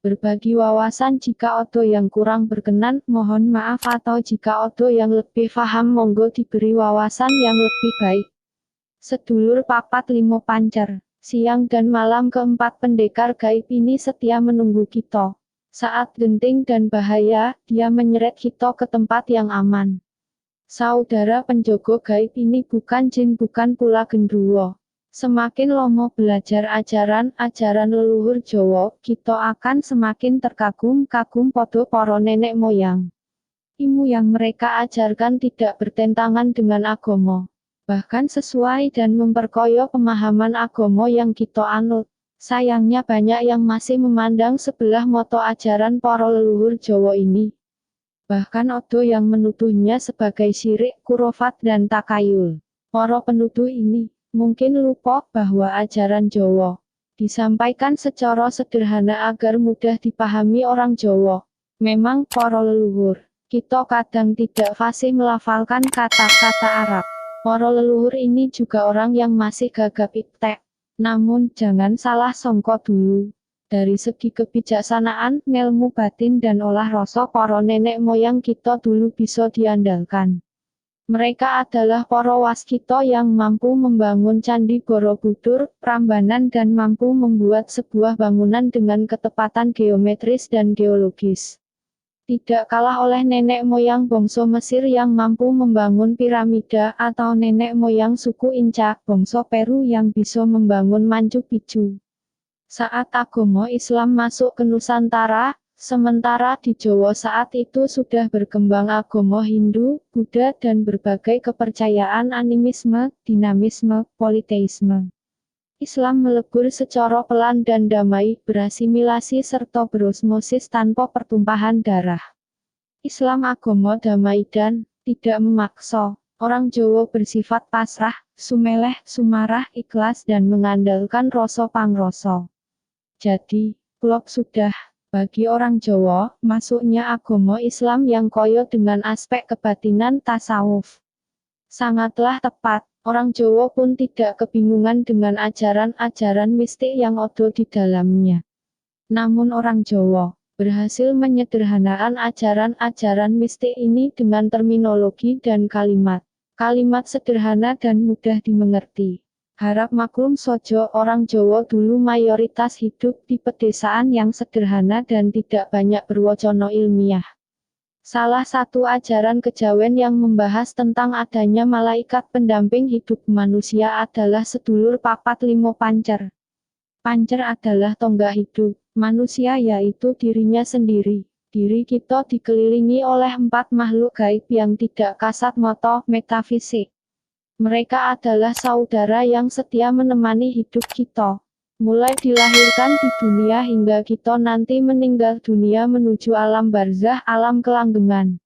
Berbagi wawasan jika ada yang kurang berkenan, mohon maaf atau jika ada yang lebih paham monggo diberi wawasan yang lebih baik. Sedulur papat limo pancer, siang dan malam keempat pendekar gaib ini setia menunggu kita. Saat genting dan bahaya, dia menyeret kita ke tempat yang aman. Saudara penjogo gaib ini bukan jin bukan pula genderuwo. Semakin lomo belajar ajaran leluhur Jawa, kita akan semakin terkagum-kagum podo para nenek moyang. Ilmu yang mereka ajarkan tidak bertentangan dengan agama. Bahkan sesuai dan memperkoyo pemahaman agama yang kita anut. Sayangnya banyak yang masih memandang sebelah mata ajaran para leluhur Jawa ini. Bahkan ada yang menuduhnya sebagai syirik, kurofat dan takayul. Para penuduh ini mungkin lupa bahwa ajaran Jawa disampaikan secara sederhana agar mudah dipahami orang Jawa. Memang para leluhur, kita kadang tidak fasih melafalkan kata-kata Arab. Para leluhur ini juga orang yang masih gagap iptek. Namun jangan salah sangka dulu. Dari segi kebijaksanaan, ilmu batin dan olah rasa para nenek moyang kita dulu bisa diandalkan. Mereka adalah para waskita yang mampu membangun Candi Borobudur, Prambanan dan mampu membuat sebuah bangunan dengan ketepatan geometris dan geologis. Tidak kalah oleh nenek moyang bangsa Mesir yang mampu membangun piramida atau nenek moyang suku Inca, bangsa Peru yang bisa membangun Machu Picchu. Saat agama Islam masuk ke Nusantara, sementara di Jawa saat itu sudah berkembang agama Hindu, Buddha dan berbagai kepercayaan animisme, dinamisme, politeisme. Islam melebur secara pelan dan damai, berasimilasi serta berosmosis tanpa pertumpahan darah. Islam agama damai dan tidak memaksa. Orang Jawa bersifat pasrah, sumeleh, sumarah, ikhlas dan mengandalkan rasa pangrasa. Jadi, klop sudah. Bagi orang Jawa, masuknya agama Islam yang koyo dengan aspek kebatinan tasawuf sangatlah tepat. Orang Jawa pun tidak kebingungan dengan ajaran-ajaran mistik yang ada di dalamnya. Namun orang Jawa berhasil menyederhanakan ajaran-ajaran mistik ini dengan terminologi dan kalimat sederhana dan mudah dimengerti. Harap maklum sojo, orang Jawa dulu mayoritas hidup di pedesaan yang sederhana dan tidak banyak berwacana ilmiah. Salah satu ajaran kejawen yang membahas tentang adanya malaikat pendamping hidup manusia adalah sedulur papat limo pancer. Pancer adalah tonggak hidup manusia, yaitu dirinya sendiri. Diri kita dikelilingi oleh 4 makhluk gaib yang tidak kasat mata, metafisik. Mereka adalah saudara yang setia menemani hidup kita. Mulai dilahirkan di dunia hingga kita nanti meninggal dunia menuju alam barzah, alam kelanggengan.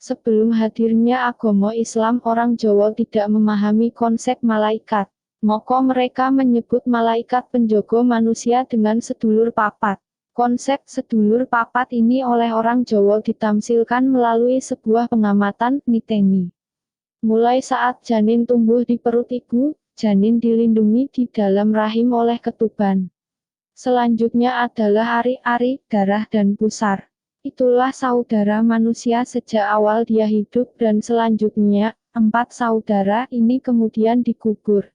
Sebelum hadirnya agama Islam, orang Jawa tidak memahami konsep malaikat. Maka mereka menyebut malaikat penjaga manusia dengan sedulur papat. Konsep sedulur papat ini oleh orang Jawa ditamsilkan melalui sebuah pengamatan, niteni. Mulai saat janin tumbuh di perut ibu, janin dilindungi di dalam rahim oleh ketuban. Selanjutnya adalah ari-ari, darah dan pusar. Itulah saudara manusia sejak awal dia hidup dan selanjutnya, 4 saudara ini kemudian dikubur.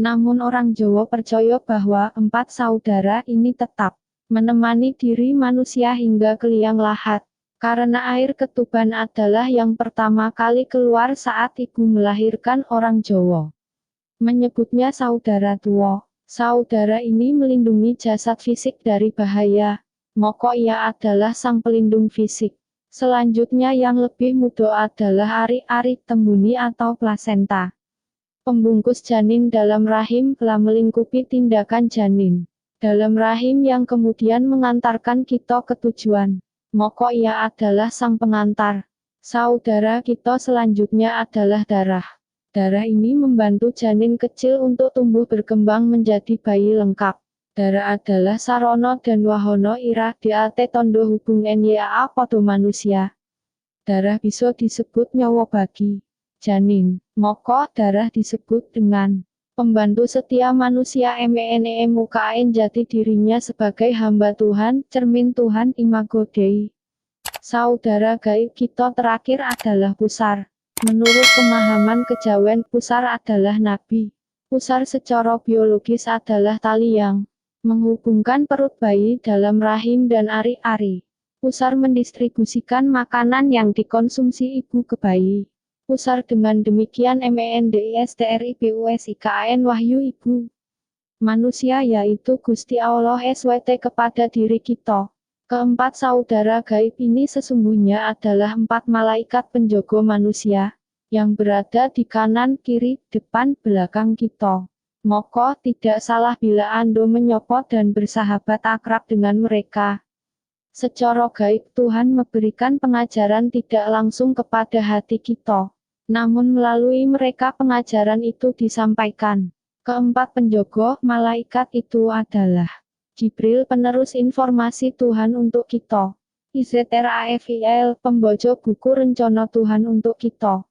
Namun orang Jawa percaya bahwa 4 saudara ini tetap menemani diri manusia hingga ke liang lahat. Karena air ketuban adalah yang pertama kali keluar saat ibu melahirkan, orang Jawa menyebutnya saudara tua. Saudara ini melindungi jasad fisik dari bahaya. Maka ia adalah sang pelindung fisik. Selanjutnya yang lebih mudah adalah ari-ari tembuni atau plasenta. Pembungkus janin dalam rahim telah melingkupi tindakan janin dalam rahim yang kemudian mengantarkan kita ke tujuan. Maka ia adalah sang pengantar. Saudara kita selanjutnya adalah darah. Darah ini membantu janin kecil untuk tumbuh berkembang menjadi bayi lengkap. Darah adalah sarana dan wahana ira diate tondo hubung nyaa podo manusia. Darah bisa disebut nyawa bagi janin. Maka darah disebut dengan pembantu setia manusia MENEMUKAN jati dirinya sebagai hamba Tuhan, cermin Tuhan Imago Dei. Saudara gaib kita terakhir adalah Pusar. Menurut pemahaman kejawen, Pusar adalah nabi. Pusar secara biologis adalah tali yang menghubungkan perut bayi dalam rahim dan ari-ari. Pusar mendistribusikan makanan yang dikonsumsi ibu ke bayi. Pusar dengan demikian MENDISTRIBUSIKAN wahyu ibu manusia yaitu Gusti Allah SWT kepada diri kita. Keempat saudara gaib ini sesungguhnya adalah 4 malaikat penjaga manusia yang berada di kanan, kiri, depan, belakang kita. Moko tidak salah bila Anda menyapa dan bersahabat akrab dengan mereka. Secara gaib Tuhan memberikan pengajaran tidak langsung kepada hati kita. Namun melalui mereka pengajaran itu disampaikan. Keempat penjaga malaikat itu adalah Jibril penerus informasi Tuhan untuk kita. Izrafil pembaca buku rencana Tuhan untuk kita.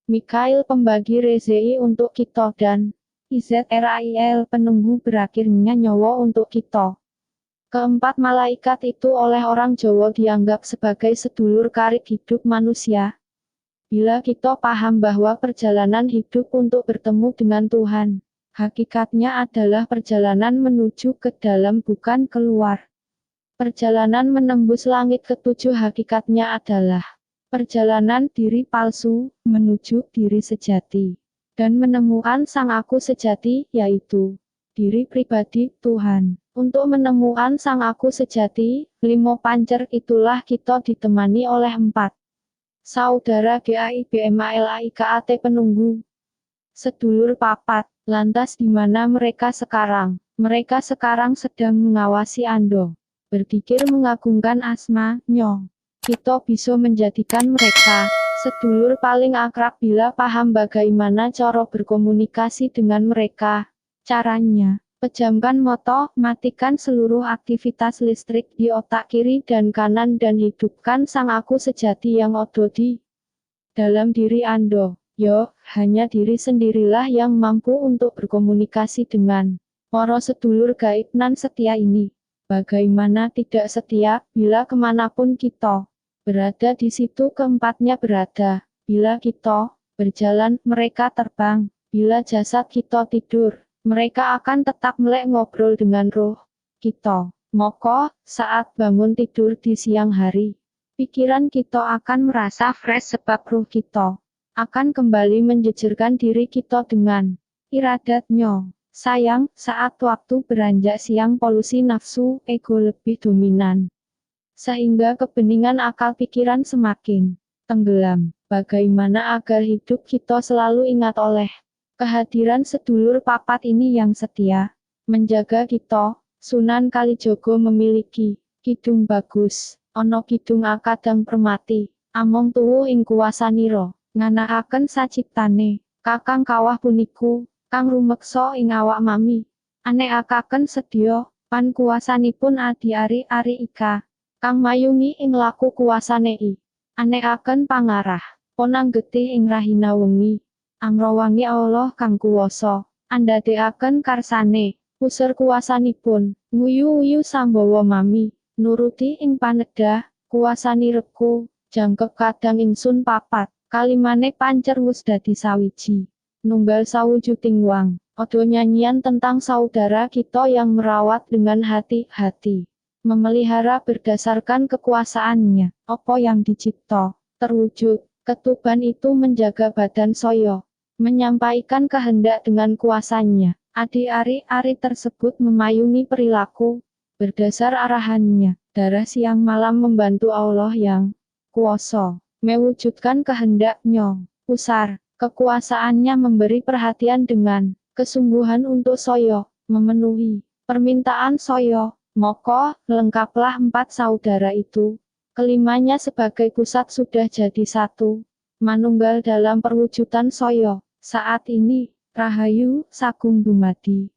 Mikail pembagi rezeki untuk kita dan Izrail penunggu berakhirnya nyawa untuk kita. Keempat malaikat itu oleh orang Jawa dianggap sebagai sedulur karib hidup manusia. Bila kita paham bahwa perjalanan hidup untuk bertemu dengan Tuhan, hakikatnya adalah perjalanan menuju ke dalam bukan keluar. Perjalanan menembus langit ketujuh hakikatnya adalah perjalanan diri palsu, menuju diri sejati. Dan menemukan sang aku sejati, yaitu diri pribadi, Tuhan. Untuk menemukan sang aku sejati, 5 pancer itulah kita ditemani oleh 4 saudara GAIBMALAIKAT penunggu. Sedulur papat, lantas di mana mereka sekarang? Mereka sekarang sedang mengawasi Anda. Berpikir mengagungkan asma-Nya. Kita bisa menjadikan mereka sedulur paling akrab bila paham bagaimana cara berkomunikasi dengan mereka. Caranya, pejamkan moto, matikan seluruh aktivitas listrik di otak kiri dan kanan dan hidupkan sang aku sejati yang ada di dalam diri Anda. Yo, hanya diri sendirilah yang mampu untuk berkomunikasi dengan para sedulur gaib nan setia ini. Bagaimana tidak setia, bila kemanapun kita berada di situ keempatnya berada. Bila kita berjalan, mereka terbang. Bila jasad kita tidur, mereka akan tetap melek ngobrol dengan roh kita. Moko, saat bangun tidur di siang hari, pikiran kita akan merasa fresh sebab roh kita akan kembali menjejerkan diri kita dengan iradatnya. Sayang, saat waktu beranjak siang polusi nafsu, ego lebih dominan. Sehingga kebeningan akal pikiran semakin tenggelam. Bagaimana agar hidup kita selalu ingat oleh kehadiran sedulur papat ini yang setia menjaga kita? Sunan Kalijogo memiliki kidung bagus, ana kidung akadang permati, among tuwuh ing kuwasanira, nganakaken saciptane, kakang kawah puniku, kang rumeksa ing awak mami, anekaken sedya, pan kuwasanipun adi ari-ari ika, kang mayungi ing laku kuwasane i, anekaken pangarah, ponang getih ing rahina wengi, amrawangi Allah kang kuwasa, andadekaken karsane, pusur kuwasanipun, nguyu-uyu sambawa mami, nuruti ing panedah, kuwasani reku, jangkep kadang ingsun papat, kalimane pancer wus dadi sawiji. Nunggal sawujuding wang, odo nyanyian tentang saudara kita yang merawat dengan hati-hati. Memelihara berdasarkan kekuasaannya, apa yang dicipta, terwujud, ketuban itu menjaga badan soyo. Menyampaikan kehendak dengan kuasanya, adi-ari-ari tersebut memayungi perilaku, berdasar arahannya, darah siang malam membantu Allah yang kuasa, mewujudkan kehendaknya, pusar. Kekuasaannya memberi perhatian dengan kesungguhan untuk soyo, memenuhi permintaan soyo, moko, lengkaplah 4 saudara itu. Kelimanya sebagai pusat sudah jadi satu, manunggal dalam perwujudan soyo. Saat ini, Rahayu, Sagung Dumadi.